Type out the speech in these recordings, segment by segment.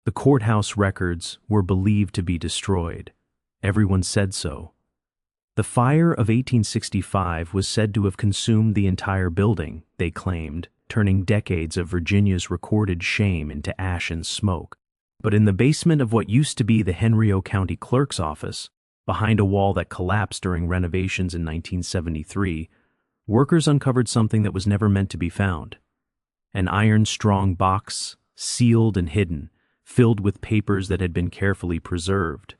The courthouse records were believed to be destroyed. Everyone said so. The fire of 1865 was said to have consumed the entire building, they claimed, turning decades of Virginia's recorded shame into ash and smoke. But in the basement of what used to be the Henrio County Clerk's office, behind a wall that collapsed during renovations in 1973, workers uncovered something that was never meant to be found. An iron-strong box, sealed and hidden, filled with papers that had been carefully preserved,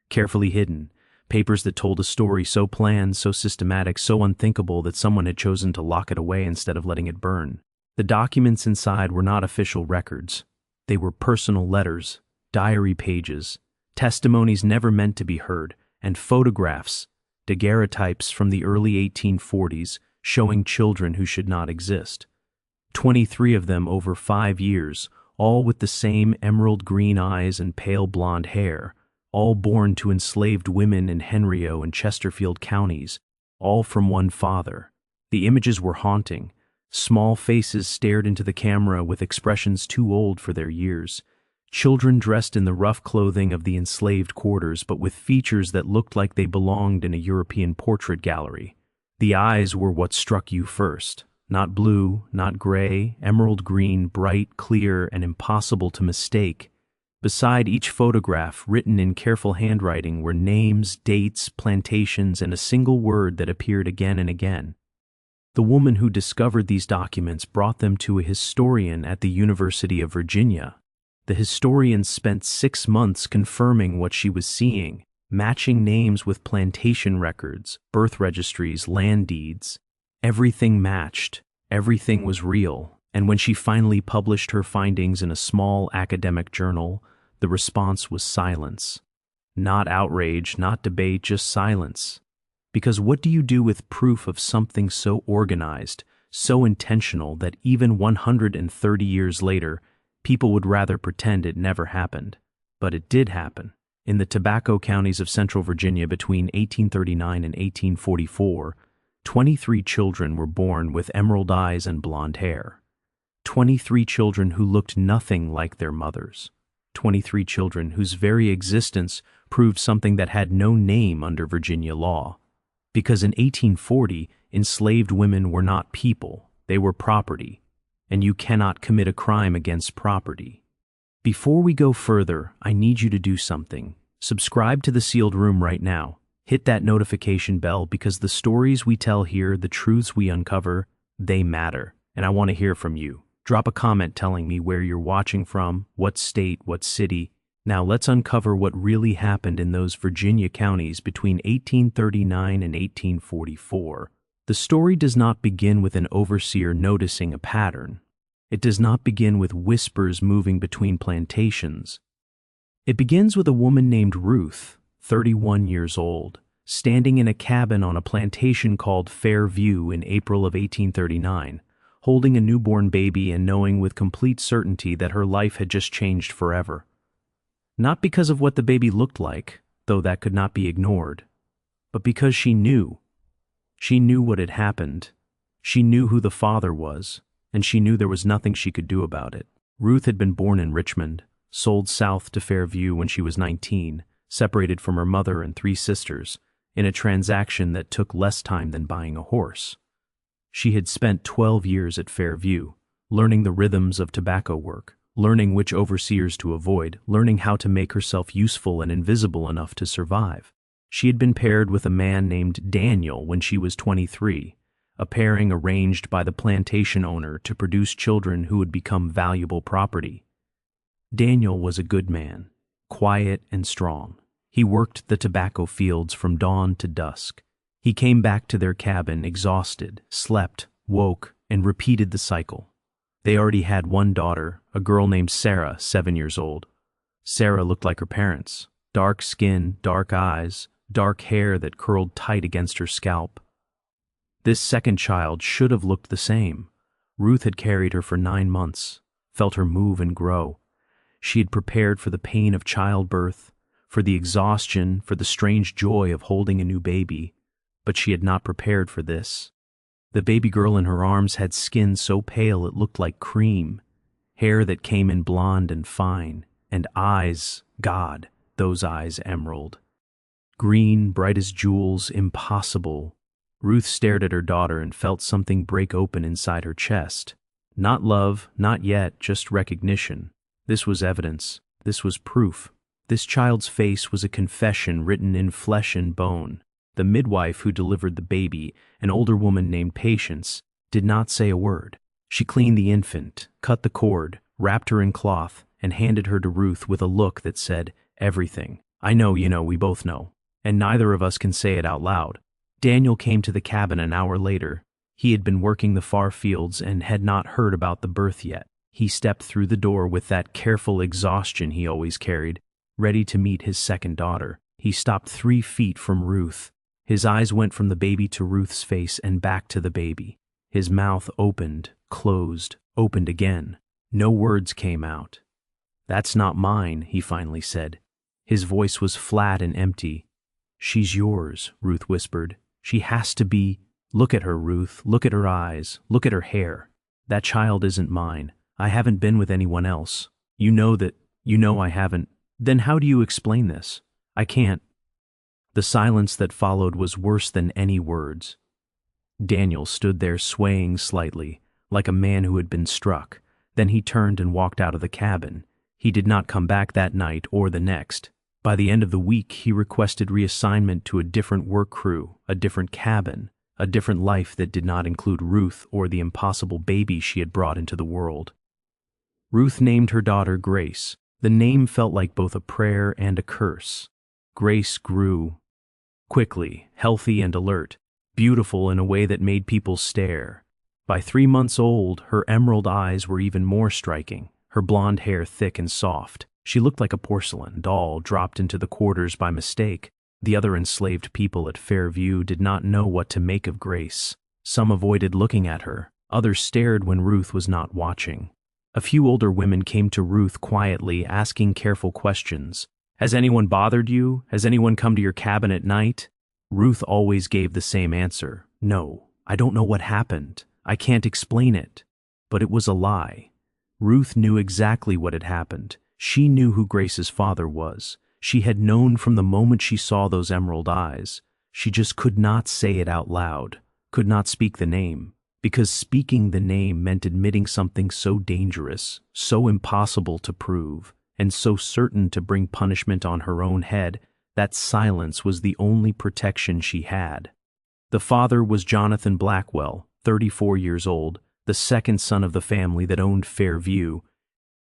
carefully hidden, papers that told a story so planned, so systematic, so unthinkable that someone had chosen to lock it away instead of letting it burn. The documents inside were not official records. They were personal letters, diary pages, testimonies never meant to be heard, and photographs, daguerreotypes from the early 1840s showing children who should not exist. 23 of them over 5 years, all with the same emerald green eyes and pale blonde hair, all born to enslaved women in Henrio and Chesterfield counties, all from one father. The images were haunting. Small faces stared into the camera with expressions too old for their years. Children dressed in the rough clothing of the enslaved quarters, but with features that looked like they belonged in a European portrait gallery. The eyes were what struck you first. Not blue, not gray, emerald green, bright, clear, and impossible to mistake. Beside each photograph, written in careful handwriting, were names, dates, plantations, and a single word that appeared again and again. The woman who discovered these documents brought them to a historian at the University of Virginia. The historian spent 6 months confirming what she was seeing, matching names with plantation records, birth registries, land deeds. Everything matched, everything was real, and when she finally published her findings in a small academic journal, the response was silence. Not outrage, not debate, just silence. Because what do you do with proof of something so organized, so intentional that even 130 years later, people would rather pretend it never happened? But it did happen. In the tobacco counties of Central Virginia between 1839 and 1844, 23 children were born with emerald eyes and blonde hair. 23 children who looked nothing like their mothers. 23 children whose very existence proved something that had no name under Virginia law. Because in 1840, enslaved women were not people, they were property, and you cannot commit a crime against property. Before we go further, I need you to do something. Subscribe to the Sealed Room right now. Hit that notification bell because the stories we tell here, the truths we uncover, they matter, and I want to hear from you. Drop a comment telling me where you're watching from, what state, what city. Now let's uncover what really happened in those Virginia counties between 1839 and 1844. The story does not begin with an overseer noticing a pattern. It does not begin with whispers moving between plantations. It begins with a woman named Ruth, 31 years old, standing in a cabin on a plantation called Fairview in April of 1839, holding a newborn baby and knowing with complete certainty that her life had just changed forever. Not because of what the baby looked like, though that could not be ignored, but because she knew. She knew what had happened. She knew who the father was, and she knew there was nothing she could do about it. Ruth had been born in Richmond, sold south to Fairview when she was 19, separated from her mother and 3 sisters, in a transaction that took less time than buying a horse. She had spent 12 years at Fairview, learning the rhythms of tobacco work, learning which overseers to avoid, learning how to make herself useful and invisible enough to survive. She had been paired with a man named Daniel when she was 23, a pairing arranged by the plantation owner to produce children who would become valuable property. Daniel was a good man, quiet and strong. He worked the tobacco fields from dawn to dusk. He came back to their cabin exhausted, slept, woke, and repeated the cycle. They already had one daughter, a girl named Sarah, 7 years old. Sarah looked like her parents. Dark skin, dark eyes, dark hair that curled tight against her scalp. This second child should have looked the same. Ruth had carried her for 9 months, felt her move and grow. She had prepared for the pain of childbirth, for the exhaustion, for the strange joy of holding a new baby, but she had not prepared for this. The baby girl in her arms had skin so pale it looked like cream, hair that came in blonde and fine, And eyes, God, those eyes emerald. Green, bright as jewels, impossible. Ruth stared at her daughter and felt something break open inside her chest. Not love, not yet, just recognition. This was evidence. This was proof. This child's face was a confession written in flesh and bone. The midwife who delivered the baby, an older woman named Patience, did not say a word. She cleaned the infant, cut the cord, wrapped her in cloth, and handed her to Ruth with a look that said, "Everything. I know, we both know. And neither of us can say it out loud." Daniel came to the cabin an hour later. He had been working the far fields and had not heard about the birth yet. He stepped through the door with that careful exhaustion he always carried, ready to meet his second daughter. He stopped 3 feet from Ruth. His eyes went from the baby to Ruth's face and back to the baby. His mouth opened, closed, opened again. No words came out. "That's not mine," he finally said. His voice was flat and empty. "She's yours," Ruth whispered. "She has to be. Look at her, Ruth. Look at her eyes. Look at her hair. That child isn't mine. I haven't been with anyone else. You know that. You know I haven't. Then how do you explain this? I can't." The silence that followed was worse than any words. Daniel stood there swaying slightly, like a man who had been struck. Then he turned and walked out of the cabin. He did not come back that night or the next. By the end of the week, he requested reassignment to a different work crew, a different cabin, a different life that did not include Ruth or the impossible baby she had brought into the world. Ruth named her daughter Grace. The name felt like both a prayer and a curse. Grace grew quickly, healthy and alert, beautiful in a way that made people stare. By 3 months old, her emerald eyes were even more striking, her blonde hair thick and soft. She looked like a porcelain doll dropped into the quarters by mistake. The other enslaved people at Fairview did not know what to make of Grace. Some avoided looking at her. Others stared when Ruth was not watching. A few older women came to Ruth quietly, asking careful questions. "Has anyone bothered you? Has anyone come to your cabin at night?" Ruth always gave the same answer. "No, I don't know what happened. I can't explain it." But it was a lie. Ruth knew exactly what had happened. She knew who Grace's father was. She had known from the moment she saw those emerald eyes. She just could not say it out loud, could not speak the name, because speaking the name meant admitting something so dangerous, so impossible to prove, and so certain to bring punishment on her own head that silence was the only protection she had. The father was Jonathan Blackwell, 34 years old, the second son of the family that owned Fairview,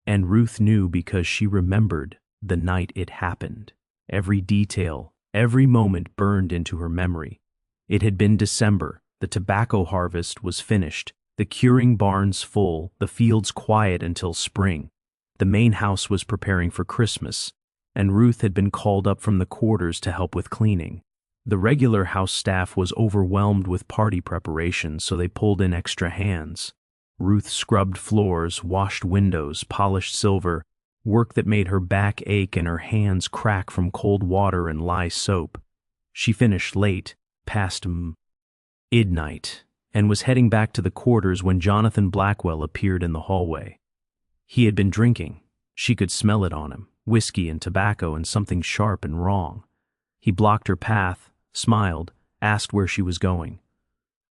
and Ruth knew because she remembered the night it happened. Every detail, every moment burned into her memory. It had been December, the tobacco harvest was finished, the curing barns full, the fields quiet until spring. The main house was preparing for Christmas, and Ruth had been called up from the quarters to help with cleaning. The regular house staff was overwhelmed with party preparations, so they pulled in extra hands. Ruth scrubbed floors, washed windows, polished silver, work that made her back ache and her hands crack from cold water and lye soap. She finished late, past midnight, and was heading back to the quarters when Jonathan Blackwell appeared in the hallway. He had been drinking. She could smell it on him, whiskey and tobacco and something sharp and wrong. He blocked her path, smiled, asked where she was going.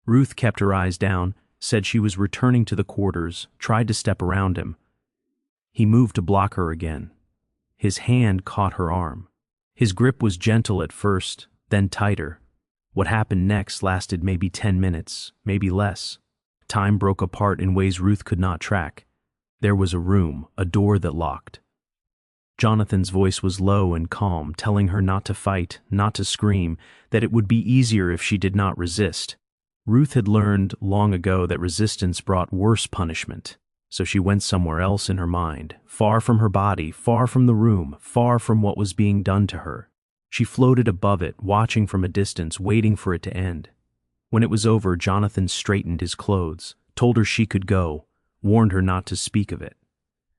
Ruth kept her eyes down, said she was returning to the quarters, tried to step around him. He moved to block her again. His hand caught her arm. His grip was gentle at first, then tighter. What happened next lasted maybe 10 minutes, maybe less. Time broke apart in ways Ruth could not track. There was a room, a door that locked. Jonathan's voice was low and calm, telling her not to fight, not to scream, that it would be easier if she did not resist. Ruth had learned long ago that resistance brought worse punishment, so she went somewhere else in her mind, far from her body, far from the room, far from what was being done to her. She floated above it, watching from a distance, waiting for it to end. When it was over, Jonathan straightened his clothes, told her she could go, warned her not to speak of it.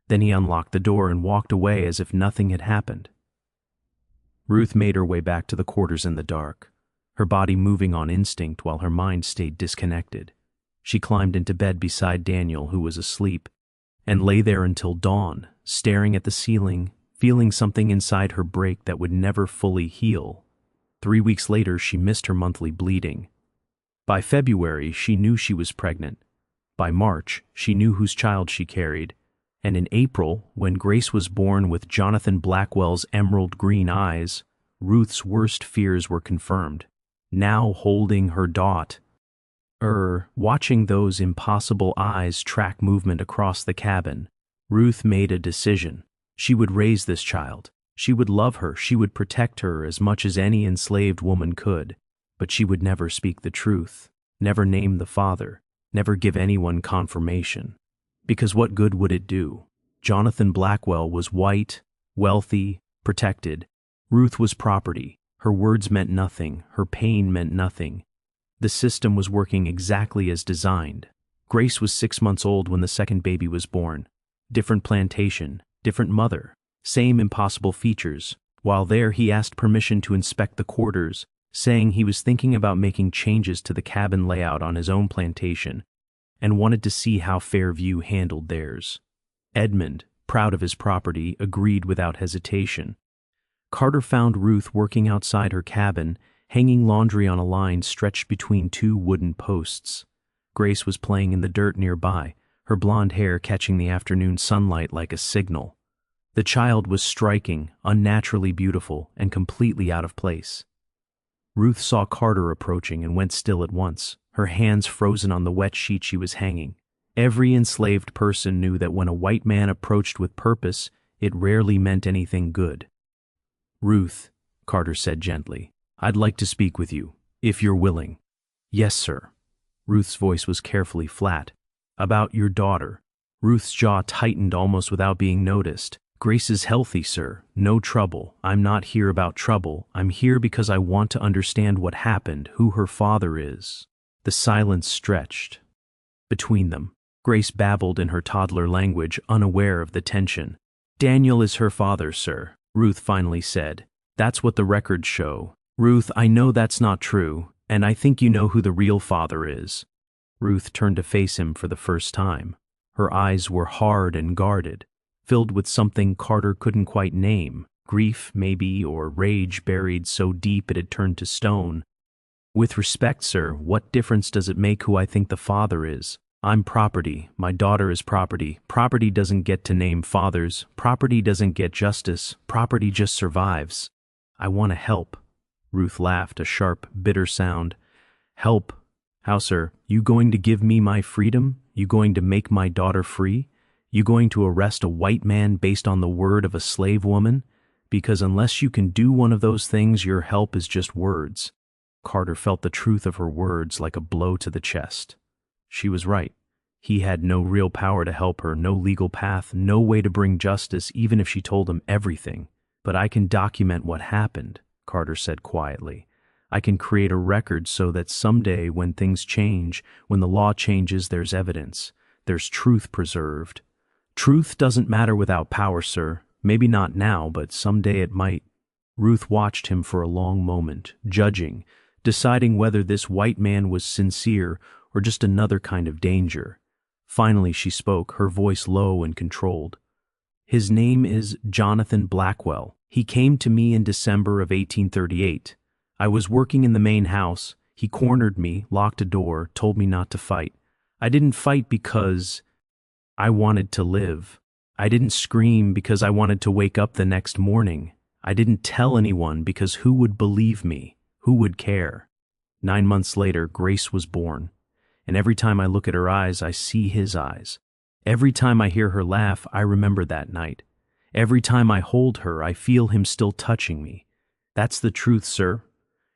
Then he unlocked the door and walked away as if nothing had happened. Ruth made her way back to the quarters in the dark, her body moving on instinct while her mind stayed disconnected. She climbed into bed beside Daniel, who was asleep, and lay there until dawn, staring at the ceiling, feeling something inside her break that would never fully heal. 3 weeks later, she missed her monthly bleeding. By February, she knew she was pregnant. By March, she knew whose child she carried. And in April, when Grace was born with Jonathan Blackwell's emerald green eyes, Ruth's worst fears were confirmed. Now holding her watching those impossible eyes track movement across the cabin, Ruth made a decision. She would raise this child. She would love her. She would protect her as much as any enslaved woman could. But she would never speak the truth, never name the father, never give anyone confirmation. Because what good would it do? Jonathan Blackwell was white, wealthy, protected. Ruth was property. Her words meant nothing. Her pain meant nothing. The system was working exactly as designed. Grace was 6 months old when the second baby was born. Different plantation, different mother, same impossible features. While there, he asked permission to inspect the quarters, saying he was thinking about making changes to the cabin layout on his own plantation and wanted to see how Fairview handled theirs. Edmund, proud of his property, agreed without hesitation. Carter found Ruth working outside her cabin, hanging laundry on a line stretched between 2 wooden posts. Grace was playing in the dirt nearby, her blonde hair catching the afternoon sunlight like a signal. The child was striking, unnaturally beautiful, and completely out of place. Ruth saw Carter approaching and went still at once, her hands frozen on the wet sheet she was hanging. Every enslaved person knew that when a white man approached with purpose, it rarely meant anything good. "Ruth," Carter said gently, "I'd like to speak with you, if you're willing." "Yes, sir." Ruth's voice was carefully flat. "About your daughter." Ruth's jaw tightened almost without being noticed. "Grace is healthy, sir. No trouble. I'm not here about trouble. I'm here because I want to understand what happened, who her father is." The silence stretched between them. Grace babbled in her toddler language, unaware of the tension. "Daniel is her father, sir," Ruth finally said. "That's what the records show." "Ruth, I know that's not true, and I think you know who the real father is." Ruth turned to face him for the first time. Her eyes were hard and guarded, filled with something Carter couldn't quite name, grief maybe, or rage buried so deep it had turned to stone. "With respect, sir, what difference does it make who I think the father is? I'm property. My daughter is property. Property doesn't get to name fathers. Property doesn't get justice. Property just survives. I want to help." Ruth laughed, a sharp, bitter sound. "Help? How, sir? You going to give me my freedom? You going to make my daughter free? You going to arrest a white man based on the word of a slave woman? Because unless you can do one of those things, your help is just words." Carter felt the truth of her words like a blow to the chest. She was right. He had no real power to help her, no legal path, no way to bring justice, even if she told him everything. "But I can document what happened," Carter said quietly. "I can create a record so that someday when things change, when the law changes, there's evidence. There's truth preserved. Truth doesn't matter without power, sir. Maybe not now, but someday it might." Ruth watched him for a long moment, judging, deciding whether this white man was sincere or just another kind of danger. Finally she spoke, her voice low and controlled. "His name is Jonathan Blackwell. He came to me in December of 1838. I was working in the main house. He cornered me, locked a door, told me not to fight. I didn't fight because I wanted to live. I didn't scream because I wanted to wake up the next morning. I didn't tell anyone because who would believe me? Who would care?" 9 months later, Grace was born. And every time I look at her eyes, I see his eyes. Every time I hear her laugh, I remember that night. Every time I hold her, I feel him still touching me. That's the truth, sir.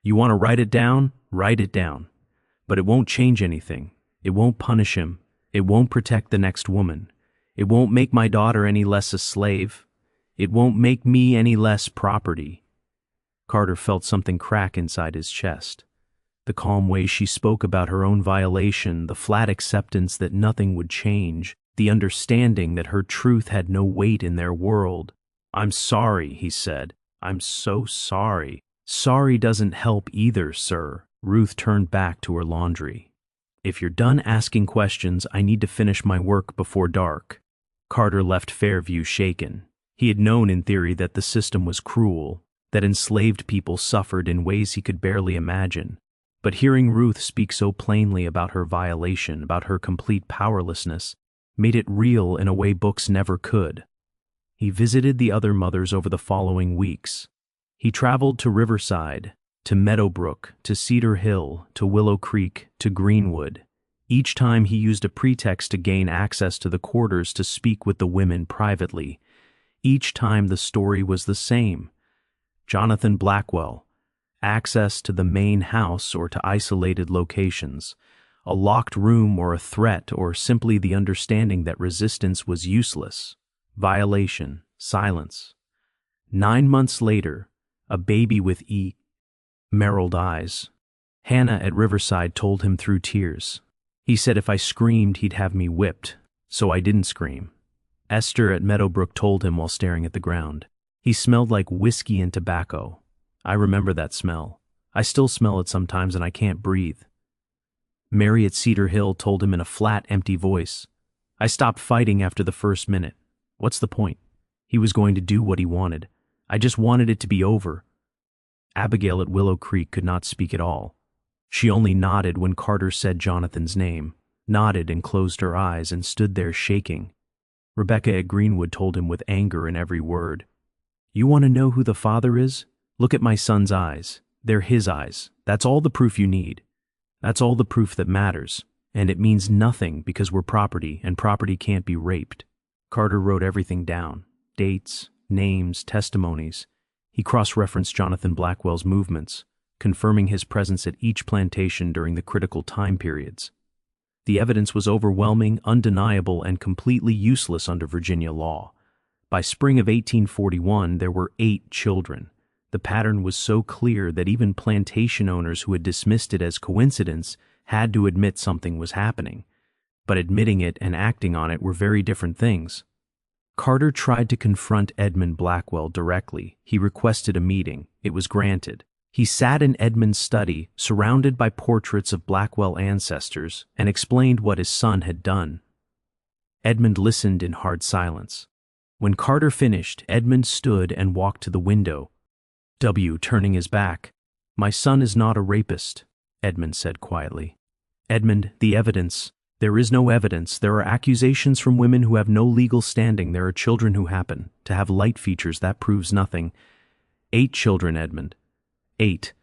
You want to write it down? Write it down. But it won't change anything. It won't punish him. It won't protect the next woman. It won't make my daughter any less a slave. It won't make me any less property. Carter felt something crack inside his chest. The calm way she spoke about her own violation, the flat acceptance that nothing would change, the understanding that her truth had no weight in their world. "I'm sorry," he said. "I'm so sorry." "Sorry doesn't help either, sir." Ruth turned back to her laundry. "If you're done asking questions, I need to finish my work before dark." Carter left Fairview shaken. He had known in theory that the system was cruel, that enslaved people suffered in ways he could barely imagine. But hearing Ruth speak so plainly about her violation, about her complete powerlessness, made it real in a way books never could. He visited the other mothers over the following weeks. He traveled to Riverside, to Meadowbrook, to Cedar Hill, to Willow Creek, to Greenwood. Each time he used a pretext to gain access to the quarters to speak with the women privately. Each time the story was the same. Jonathan Blackwell, access to the main house or to isolated locations, a locked room or a threat or simply the understanding that resistance was useless, violation, silence. 9 months later, a baby with emerald eyes. Hannah at Riverside told him through tears. He said if I screamed he'd have me whipped, so I didn't scream. Esther at Meadowbrook told him while staring at the ground. He smelled like whiskey and tobacco. I remember that smell. I still smell it sometimes and I can't breathe. Mary at Cedar Hill told him in a flat, empty voice. I stopped fighting after the first minute. What's the point? He was going to do what he wanted. I just wanted it to be over. Abigail at Willow Creek could not speak at all. She only nodded when Carter said Jonathan's name, nodded and closed her eyes and stood there shaking. Rebecca at Greenwood told him with anger in every word. You want to know who the father is? Look at my son's eyes. They're his eyes. That's all the proof you need. That's all the proof that matters. And it means nothing because we're property and property can't be raped. Carter wrote everything down. Dates, names, testimonies. He cross-referenced Jonathan Blackwell's movements, confirming his presence at each plantation during the critical time periods. The evidence was overwhelming, undeniable, and completely useless under Virginia law. By spring of 1841, there were 8 children. The pattern was so clear that even plantation owners who had dismissed it as coincidence had to admit something was happening. But admitting it and acting on it were very different things. Carter tried to confront Edmund Blackwell directly. He requested a meeting. It was granted. He sat in Edmund's study, surrounded by portraits of Blackwell ancestors, and explained what his son had done. Edmund listened in hard silence. When Carter finished, Edmund stood and walked to the window. Turning his back. My son is not a rapist, Edmund said quietly. Edmund, the evidence. There is no evidence. There are accusations from women who have no legal standing. There are children who happen to have light features. That proves nothing. 8 children, Edmund. 8.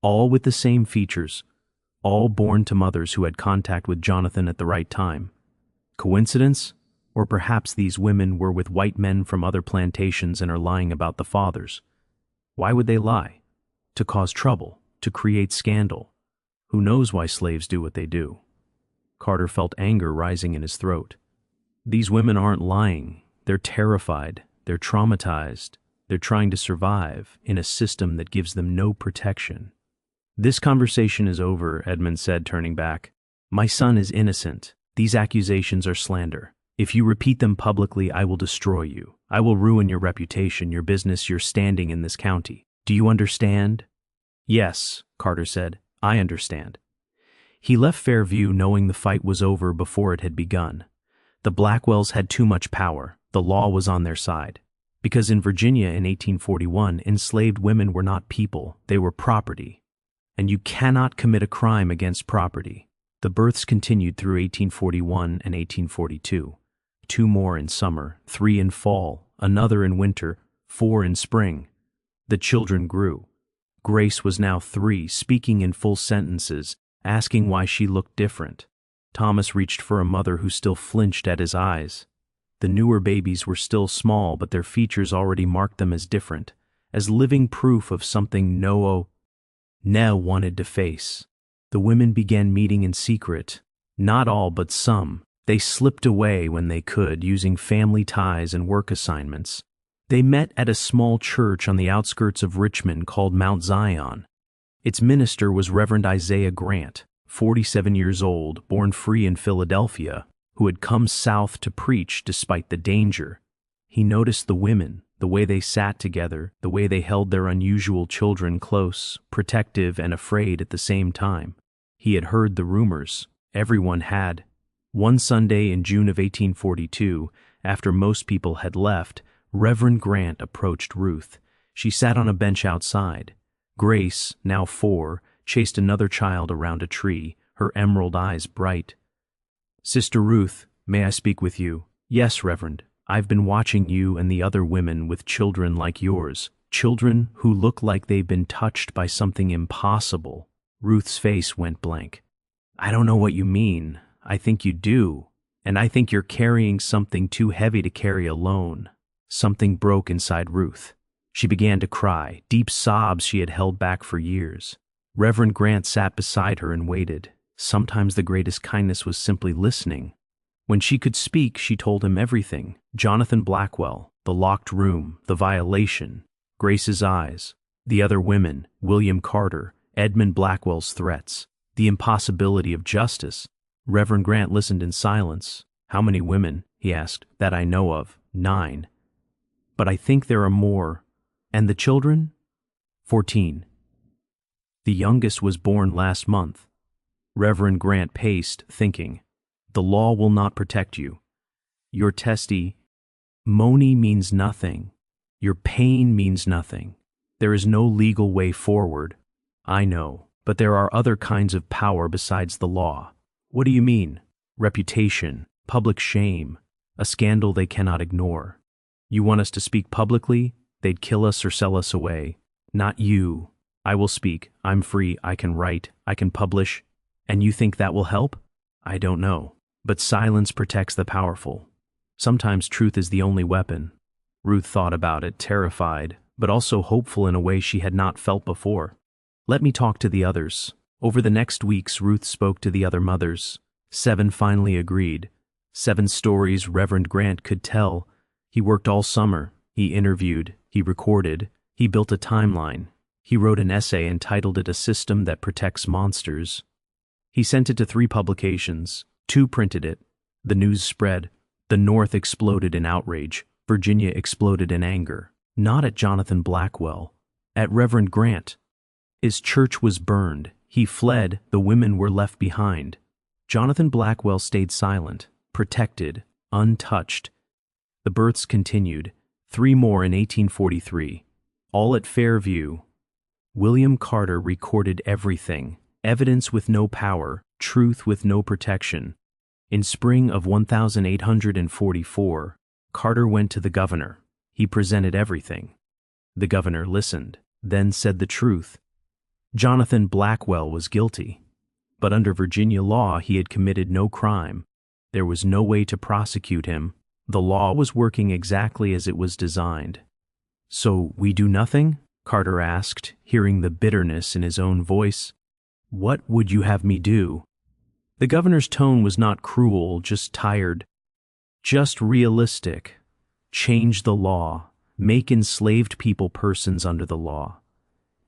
All with the same features. All born to mothers who had contact with Jonathan at the right time. Coincidence? Or perhaps these women were with white men from other plantations and are lying about the fathers. Why would they lie? To cause trouble, to create scandal. Who knows why slaves do what they do? Carter felt anger rising in his throat. These women aren't lying. They're terrified. They're traumatized. They're trying to survive in a system that gives them no protection. This conversation is over, Edmund said, turning back. My son is innocent. These accusations are slander. If you repeat them publicly, I will destroy you. I will ruin your reputation, your business, your standing in this county. Do you understand? Yes, Carter said. I understand. He left Fairview knowing the fight was over before it had begun. The Blackwells had too much power. The law was on their side. Because in Virginia in 1841, enslaved women were not people, they were property. And you cannot commit a crime against property. The births continued through 1841 and 1842. 2 more in summer, 3 in fall, another in winter, 4 in spring. The children grew. Grace was now 3, speaking in full sentences, asking why she looked different. Thomas reached for a mother who still flinched at his eyes. The newer babies were still small, but their features already marked them as different, as living proof of something Nell wanted to face. The women began meeting in secret. Not all, but some. They slipped away when they could, using family ties and work assignments. They met at a small church on the outskirts of Richmond called Mount Zion. Its minister was Reverend Isaiah Grant, 47 years old, born free in Philadelphia, who had come south to preach despite the danger. He noticed the women, the way they sat together, the way they held their unusual children close, protective and afraid at the same time. He had heard the rumors. Everyone had. One Sunday in June of 1842, after most people had left, Reverend Grant approached Ruth. She sat on a bench outside. Grace, now 4, chased another child around a tree, her emerald eyes bright. "Sister Ruth, may I speak with you?" "Yes, Reverend. I've been watching you and the other women with children like yours, children who look like they've been touched by something impossible." Ruth's face went blank. "I don't know what you mean. I think you do. And I think you're carrying something too heavy to carry alone." Something broke inside Ruth. She began to cry, deep sobs she had held back for years. Reverend Grant sat beside her and waited. Sometimes the greatest kindness was simply listening. When she could speak, she told him everything. Jonathan Blackwell, the locked room, the violation, Grace's eyes, the other women, William Carter, Edmund Blackwell's threats, the impossibility of justice. Reverend Grant listened in silence. "How many women?" he asked. "That I know of, 9. But I think there are more." "And the children?" 14. "The youngest was born last month." Reverend Grant paced, thinking. "The law will not protect you. Your testimony means nothing. Your pain means nothing. There is no legal way forward." "I know, but there are other kinds of power besides the law." "What do you mean?" "Reputation, public shame, a scandal they cannot ignore." "You want us to speak publicly? They'd kill us or sell us away." "Not you. I will speak. I'm free. I can write. I can publish. And you think that will help?" "I don't know. But silence protects the powerful. Sometimes truth is the only weapon." Ruth thought about it, terrified, but also hopeful in a way she had not felt before. "Let me talk to the others." Over the next weeks, Ruth spoke to the other mothers. 7 finally agreed. 7 stories Reverend Grant could tell. He worked all summer. He interviewed. He recorded. He built a timeline. He wrote an essay and titled it "A System That Protects Monsters." He sent it to 3 publications. 2 printed it. The news spread. The North exploded in outrage. Virginia exploded in anger. Not at Jonathan Blackwell. At Reverend Grant. His church was burned. He fled. The women were left behind. Jonathan Blackwell stayed silent, protected, untouched. The births continued. 3 more in 1843. All at Fairview. William Carter recorded everything. Evidence with no power, truth with no protection. In spring of 1844, Carter went to the governor. He presented everything. The governor listened, then said the truth. Jonathan Blackwell was guilty, but under Virginia law he had committed no crime. There was no way to prosecute him. The law was working exactly as it was designed. "So we do nothing?" Carter asked, hearing the bitterness in his own voice. "What would you have me do?" The governor's tone was not cruel, just tired. "Just realistic. Change the law. Make enslaved people persons under the law.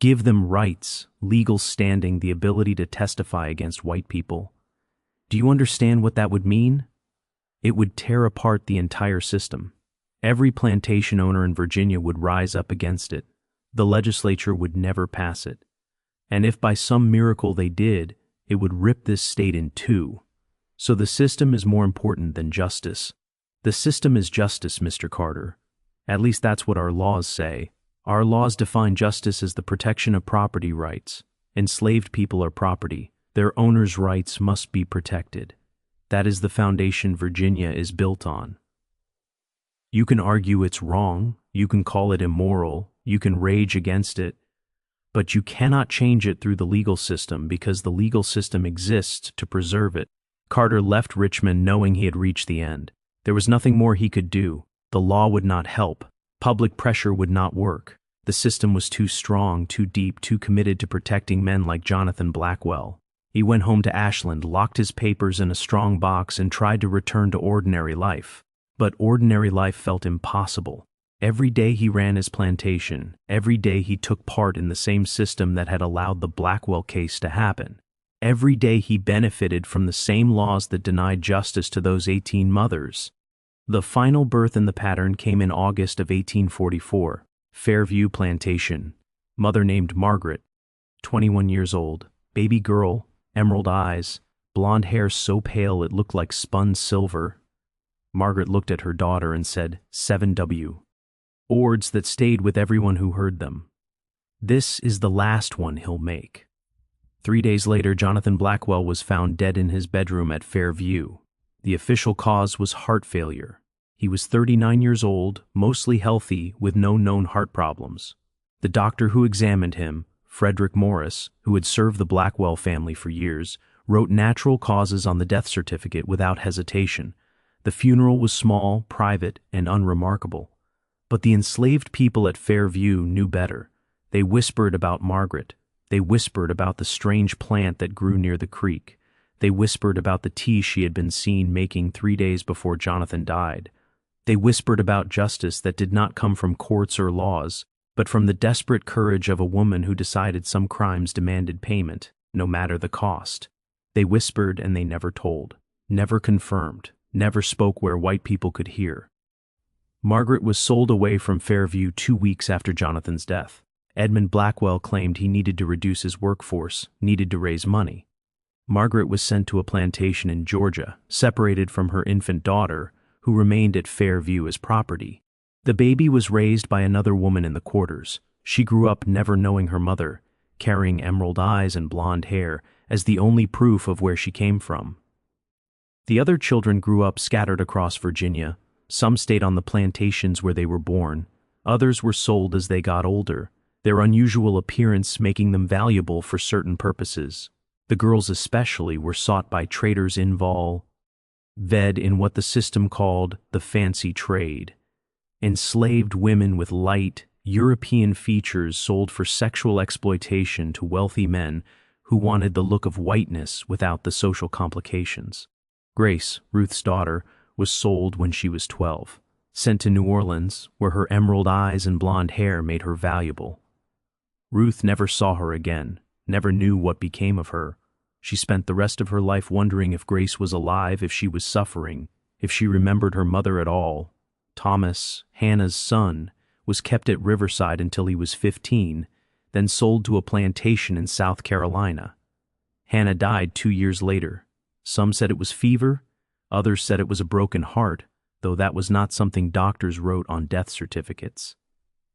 Give them rights, legal standing, the ability to testify against white people. Do you understand what that would mean? It would tear apart the entire system. Every plantation owner in Virginia would rise up against it. The legislature would never pass it. And if by some miracle they did, it would rip this state in 2. So the system is more important than justice. The system is justice, Mr. Carter. At least that's what our laws say. Our laws define justice as the protection of property rights. Enslaved people are property. Their owners' rights must be protected. That is the foundation Virginia is built on. You can argue it's wrong, you can call it immoral, you can rage against it, but you cannot change it through the legal system because the legal system exists to preserve it." Carter left Richmond knowing he had reached the end. There was nothing more he could do. The law would not help. Public pressure would not work. The system was too strong, too deep, too committed to protecting men like Jonathan Blackwell. He went home to Ashland, locked his papers in a strong box, and tried to return to ordinary life. But ordinary life felt impossible. Every day he ran his plantation. Every day he took part in the same system that had allowed the Blackwell case to happen. Every day he benefited from the same laws that denied justice to those 18 mothers. The final birth in the pattern came in August of 1844. Fairview Plantation. Mother named Margaret, 21 years old. Baby girl, emerald eyes, blonde hair so pale it looked like spun silver. Margaret looked at her daughter and said, 7W. Ords that stayed with everyone who heard them. This is the last one he'll make. 3 days later, Jonathan Blackwell was found dead in his bedroom at Fairview. The official cause was heart failure. He was 39 years old, mostly healthy, with no known heart problems. The doctor who examined him, Frederick Morris, who had served the Blackwell family for years, wrote natural causes on the death certificate without hesitation. The funeral was small, private, and unremarkable. But the enslaved people at Fairview knew better. They whispered about Margaret. They whispered about the strange plant that grew near the creek. They whispered about the tea she had been seen making 3 days before Jonathan died. They whispered about justice that did not come from courts or laws, but from the desperate courage of a woman who decided some crimes demanded payment, no matter the cost. They whispered and they never told, never confirmed, never spoke where white people could hear. Margaret was sold away from Fairview 2 weeks after Jonathan's death. Edmund Blackwell claimed he needed to reduce his workforce, needed to raise money. Margaret was sent to a plantation in Georgia, separated from her infant daughter, who remained at Fairview as property. The baby was raised by another woman in the quarters. She grew up never knowing her mother, carrying emerald eyes and blonde hair as the only proof of where she came from. The other children grew up scattered across Virginia. Some stayed on the plantations where they were born. Others were sold as they got older, their unusual appearance making them valuable for certain purposes. The girls especially were sought by traders involved in what the system called the fancy trade. Enslaved women with light, European features sold for sexual exploitation to wealthy men who wanted the look of whiteness without the social complications. Grace, Ruth's daughter, was sold when she was 12, sent to New Orleans, where her emerald eyes and blonde hair made her valuable. Ruth never saw her again, never knew what became of her. She spent the rest of her life wondering if Grace was alive, if she was suffering, if she remembered her mother at all. Thomas, Hannah's son, was kept at Riverside until he was 15, then sold to a plantation in South Carolina. Hannah died 2 years later. Some said it was fever, others said it was a broken heart, though that was not something doctors wrote on death certificates.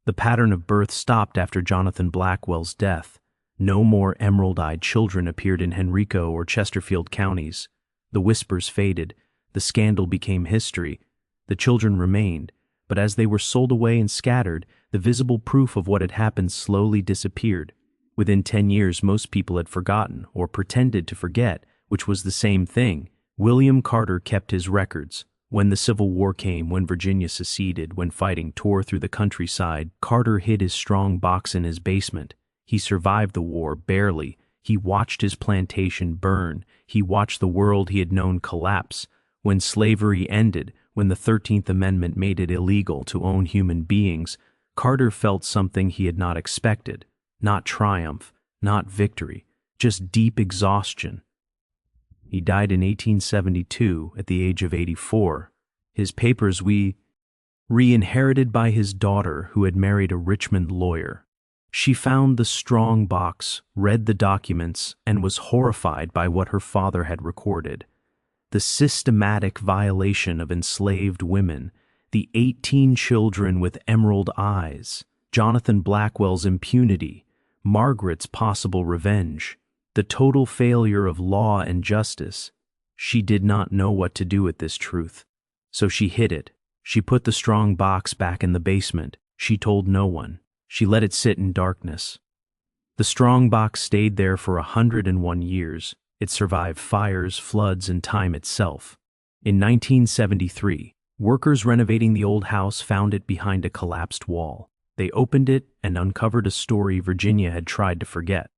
The pattern of birth stopped after Jonathan Blackwell's death. No more emerald-eyed children appeared in Henrico or Chesterfield counties. The whispers faded. The scandal became history. The children remained, but as they were sold away and scattered, the visible proof of what had happened slowly disappeared. Within 10 years, most people had forgotten, or pretended to forget, which was the same thing. William Carter kept his records. When the Civil War came, when Virginia seceded, when fighting tore through the countryside, Carter hid his strong box in his basement. He survived the war, barely. He watched his plantation burn. He watched the world he had known collapse. When slavery ended, when the 13th Amendment made it illegal to own human beings, Carter felt something he had not expected. Not triumph, not victory, just deep exhaustion. He died in 1872 at the age of 84. His papers re-inherited by his daughter, who had married a Richmond lawyer. She found the strong box, read the documents, and was horrified by what her father had recorded. The systematic violation of enslaved women, the 18 children with emerald eyes, Jonathan Blackwell's impunity, Margaret's possible revenge, the total failure of law and justice. She did not know what to do with this truth, so she hid it. She put the strong box back in the basement. She told no one. She let it sit in darkness. The strong box stayed there for 101 years. It survived fires, floods, and time itself. In 1973, workers renovating the old house found it behind a collapsed wall. They opened it and uncovered a story Virginia had tried to forget.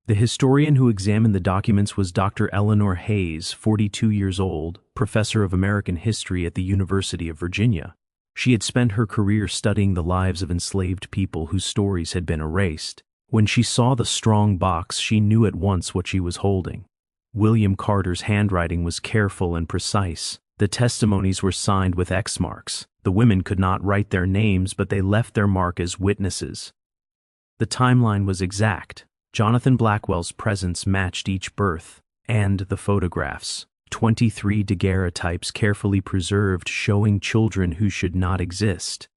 The historian who examined the documents was Dr. Eleanor Hayes, 42 years old, professor of American history at the University of Virginia. She had spent her career studying the lives of enslaved people whose stories had been erased. When she saw the strong box, she knew at once what she was holding. William Carter's handwriting was careful and precise. The testimonies were signed with X marks. The women could not write their names, but they left their mark as witnesses. The timeline was exact. Jonathan Blackwell's presence matched each birth, and the photographs. 23 daguerreotypes carefully preserved showing children who should not exist.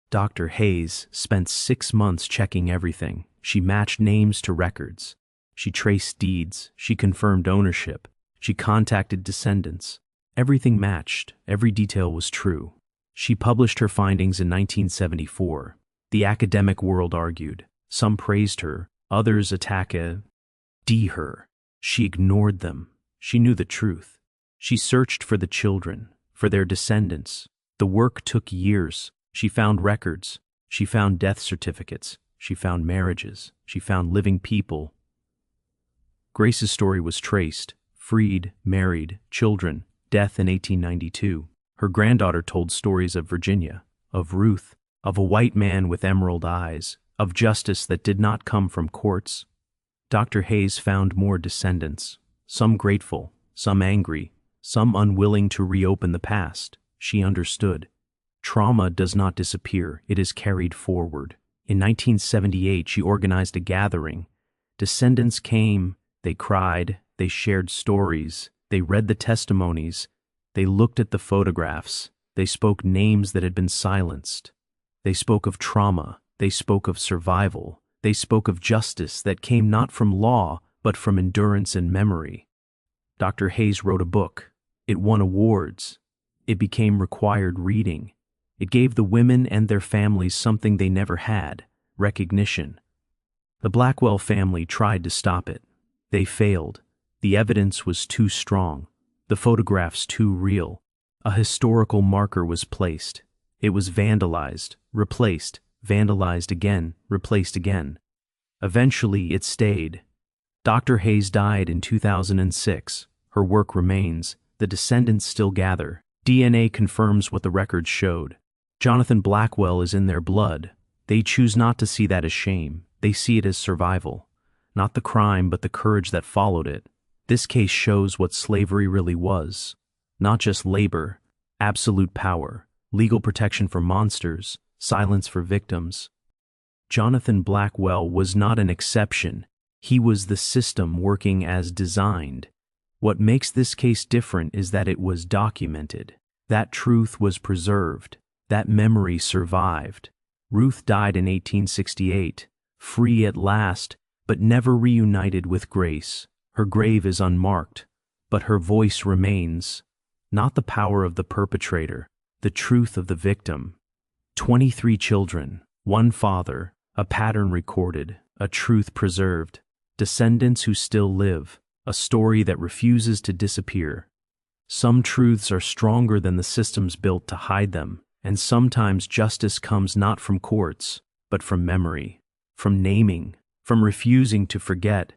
Dr. Hayes spent 6 months checking everything. She matched names to records. She traced deeds. She confirmed ownership. She contacted descendants. Everything matched. Every detail was true. She published her findings in 1974. The academic world argued. Some praised her. Others attacked her. She ignored them. She knew the truth. She searched for the children, for their descendants. The work took years. She found records. She found death certificates. She found marriages. She found living people. Grace's story was traced, freed, married, children, death in 1892. Her granddaughter told stories of Virginia, of Ruth, of a white man with emerald eyes, of justice that did not come from courts. Dr. Hayes found more descendants, some grateful, some angry, some unwilling to reopen the past. She understood. Trauma does not disappear, it is carried forward. In 1978, she organized a gathering. Descendants came, they cried, they shared stories, they read the testimonies, they looked at the photographs, they spoke names that had been silenced. They spoke of trauma, they spoke of survival, they spoke of justice that came not from law, but from endurance and memory. Dr. Hayes wrote a book. It won awards. It became required reading. It gave the women and their families something they never had, recognition. The Blackwell family tried to stop it. They failed. The evidence was too strong. The photographs too real. A historical marker was placed. It was vandalized, replaced, vandalized again, replaced again. Eventually, it stayed. Dr. Hayes died in 2006. Her work remains. The descendants still gather. DNA confirms what the records showed. Jonathan Blackwell is in their blood. They choose not to see that as shame. They see it as survival. Not the crime, but the courage that followed it. This case shows what slavery really was. Not just labor, absolute power, legal protection for monsters, silence for victims. Jonathan Blackwell was not an exception. He was the system working as designed. What makes this case different is that it was documented. That truth was preserved. That memory survived. Ruth died in 1868, free at last, but never reunited with Grace. Her grave is unmarked, but her voice remains. Not the power of the perpetrator, the truth of the victim. 23 children, one father, a pattern recorded, a truth preserved, descendants who still live, a story that refuses to disappear. Some truths are stronger than the systems built to hide them, and sometimes justice comes not from courts, but from memory, from naming, from refusing to forget,